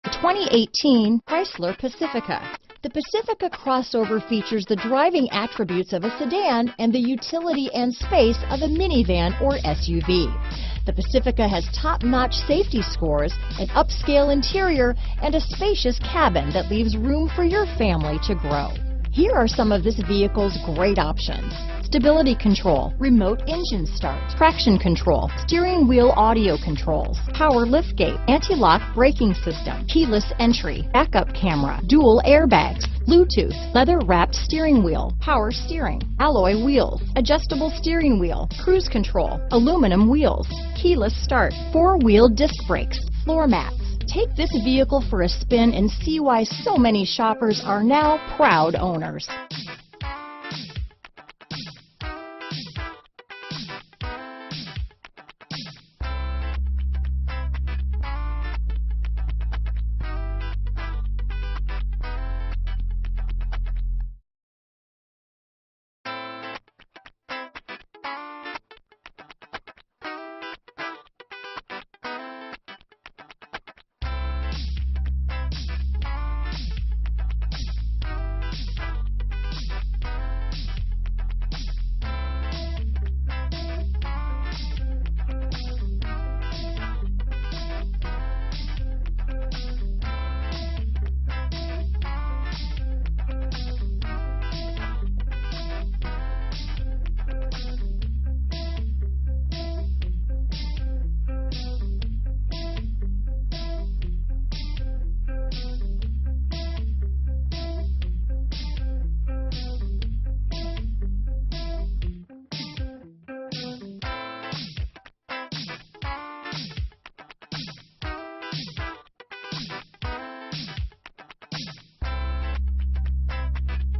The 2018 Chrysler Pacifica. The Pacifica crossover features the driving attributes of a sedan and the utility and space of a minivan or SUV. The Pacifica has top-notch safety scores, an upscale interior, and a spacious cabin that leaves room for your family to grow. Here are some of this vehicle's great options: stability control, remote engine start, traction control, steering wheel audio controls, power liftgate, anti-lock braking system, keyless entry, backup camera, dual airbags, Bluetooth, leather-wrapped steering wheel, power steering, alloy wheels, adjustable steering wheel, cruise control, aluminum wheels, keyless start, four-wheel disc brakes, floor mats. Take this vehicle for a spin and see why so many shoppers are now proud owners.